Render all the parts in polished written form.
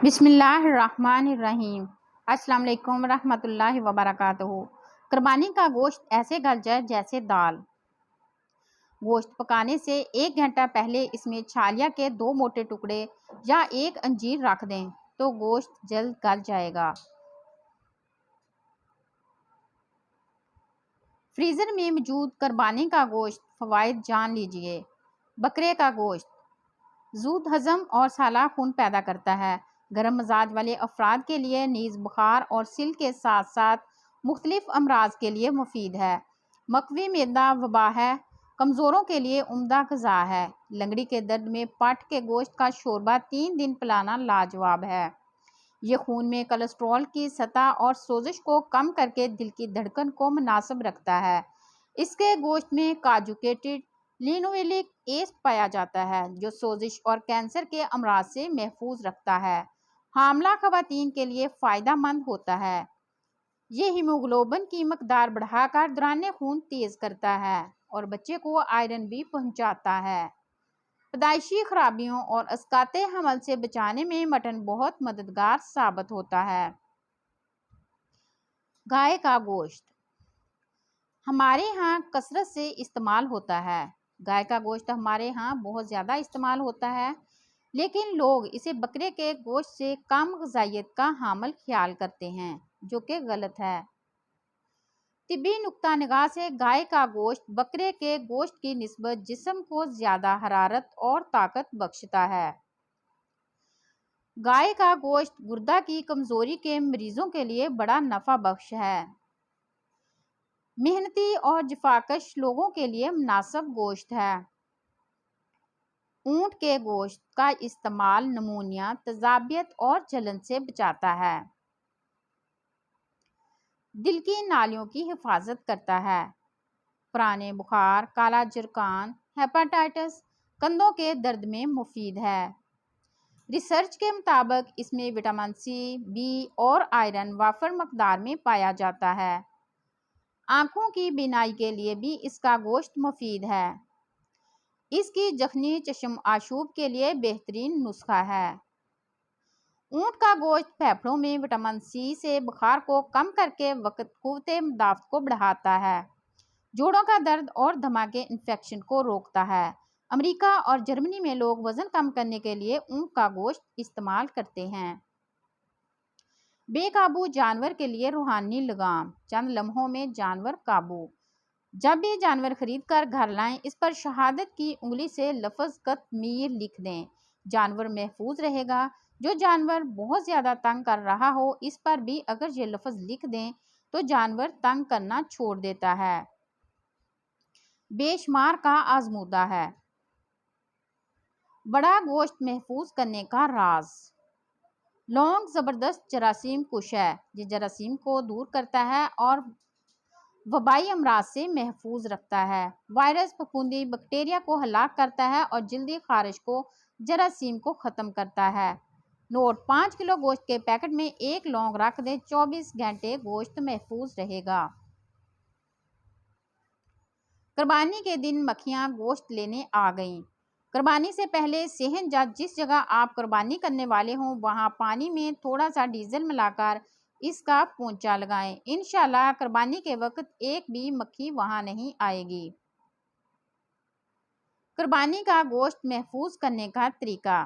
بسم اللہ الرحمن الرحیم۔ السلام علیکم ورحمۃ اللہ وبرکاتہ۔ قربانی کا گوشت ایسے گل جائے جیسے دال۔ گوشت پکانے سے 1 گھنٹہ پہلے اس میں چھالیا کے 2 موٹے ٹکڑے یا 1 انجیر رکھ دیں تو گوشت جلد گل جائے گا۔ فریزر میں موجود قربانی کا گوشت فوائد جان لیجئے۔ بکرے کا گوشت زود ہضم اور سالہ خون پیدا کرتا ہے۔ گرم مزاج والے افراد کے لیے نیز بخار اور سل کے ساتھ ساتھ مختلف امراض کے لیے مفید ہے۔ مقوی معدہ وبا ہے۔ کمزوروں کے لیے عمدہ غذا ہے۔ لنگڑی کے درد میں پاٹھ کے گوشت کا شوربہ 3 دن پلانا لاجواب ہے۔ یہ خون میں کولیسٹرول کی سطح اور سوزش کو کم کر کے دل کی دھڑکن کو مناسب رکھتا ہے۔ اس کے گوشت میں کانجوگیٹڈ لینولیک ایسڈ پایا جاتا ہے جو سوزش اور کینسر کے امراض سے محفوظ رکھتا ہے۔ حاملہ خواتین کے لیے فائدہ مند ہوتا ہے۔ یہ ہیموگلوبن کی مقدار بڑھا کر دوران خون تیز کرتا ہے اور بچے کو آئرن بھی پہنچاتا ہے۔ پیدائشی خرابیوں اور اسقاط حمل سے بچانے میں مٹن بہت مددگار ثابت ہوتا ہے۔ گائے کا گوشت ہمارے ہاں کثرت سے استعمال ہوتا ہے۔ گائے کا گوشت ہمارے ہاں بہت زیادہ استعمال ہوتا ہے، لیکن لوگ اسے بکرے کے گوشت سے کم غذائیت کا حامل خیال کرتے ہیں، جو کہ غلط ہے۔ طبی نقطہ نگاہ سے گائے کا گوشت بکرے کے گوشت کی نسبت جسم کو زیادہ حرارت اور طاقت بخشتا ہے۔ گائے کا گوشت گردہ کی کمزوری کے مریضوں کے لیے بڑا نفع بخش ہے۔ محنتی اور جفاکش لوگوں کے لیے مناسب گوشت ہے۔ اونٹ کے گوشت کا استعمال نمونیا، تیزابیت اور جلن سے بچاتا ہے۔ دل کی نالیوں کی حفاظت کرتا ہے۔ پرانے بخار، کالا جرقان، ہیپاٹائٹس، کندھوں کے درد میں مفید ہے۔ ریسرچ کے مطابق اس میں وٹامن سی، بی اور آئرن وافر مقدار میں پایا جاتا ہے۔ آنکھوں کی بینائی کے لیے بھی اس کا گوشت مفید ہے۔ اس کی یخنی چشم آشوب کے لیے بہترین نسخہ ہے۔ اونٹ کا گوشت پھیپھڑوں میں وٹامن سی سے بخار کو کم کر کے قوت مدافعت کو بڑھاتا ہے، جوڑوں کا درد اور دمہ کے انفیکشن کو روکتا ہے۔ امریکہ اور جرمنی میں لوگ وزن کم کرنے کے لیے اونٹ کا گوشت استعمال کرتے ہیں۔ بے قابو جانور کے لیے روحانی لگام۔ چند لمحوں میں جانور قابو۔ جب بھی جانور خرید کر گھر لائیں، اس پر شہادت کی انگلی سے لفظ قطمیر لکھ دیں۔ جانور محفوظ رہے گا۔ جو جانور بہت زیادہ تنگ کر رہا ہو، اس پر بھی اگر یہ لفظ لکھ دیں تو جانور تنگ کرنا چھوڑ دیتا ہے۔ بے شمار کا آزمودہ ہے۔ بڑا گوشت محفوظ کرنے کا راز۔ لونگ زبردست جراثیم کش ہے۔ یہ جراثیم کو دور کرتا ہے اور وبائی امراض سے محفوظ رکھتا ہے۔ وائرس، پھپھوندی، بیکٹیریا کو ہلاک کرتا ہے اور جلدی خارش کو جراثیم کو ختم کرتا ہے۔ نوٹ: 5 کلو گوشت کے پیکٹ میں 1 لونگ رکھ دیں، 24 گھنٹے گوشت محفوظ رہے گا۔ قربانی کے دن مکھیاں گوشت لینے آ گئیں۔ قربانی سے پہلے صحن یا جس جگہ آپ قربانی کرنے والے ہوں وہاں پانی میں تھوڑا سا ڈیزل ملا کر اس کا پونچھا لگائیں۔ انشاءاللہ قربانی کے وقت ایک بھی مکھی وہاں نہیں آئے گی۔ قربانی کا گوشت محفوظ کرنے کا طریقہ۔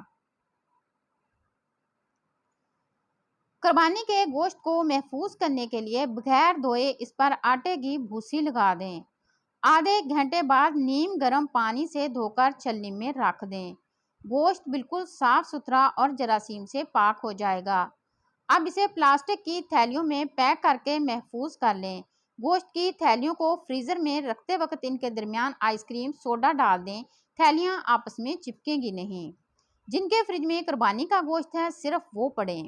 قربانی کے گوشت کو محفوظ کرنے کے لیے بغیر دھوئے اس پر آٹے کی بھوسی لگا دیں۔ آدھے گھنٹے بعد نیم گرم پانی سے دھو کر چھلنی میں رکھ دیں۔ گوشت بالکل صاف ستھرا اور جراثیم سے پاک ہو جائے گا۔ اب اسے پلاسٹک کی تھیلیوں میں پیک کر کے محفوظ کر لیں۔ گوشت کی تھیلیوں کو فریزر میں رکھتے وقت ان کے درمیان آئس کریم سوڈا ڈال دیں۔ تھیلیاں آپس میں چپکیں گی نہیں۔ جن کے فریج میں قربانی کا گوشت ہے صرف وہ پڑیں۔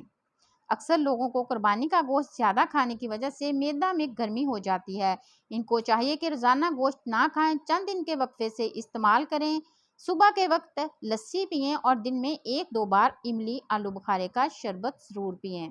اکثر لوگوں کو قربانی کا گوشت زیادہ کھانے کی وجہ سے معدہ میں گرمی ہو جاتی ہے۔ ان کو چاہیے کہ روزانہ گوشت نہ کھائیں، چند دن کے وقفے سے استعمال کریں۔ صبح کے وقت لسی پئیں اور دن میں 1-2 بار املی آلو بخارے کا شربت ضرور پئیں۔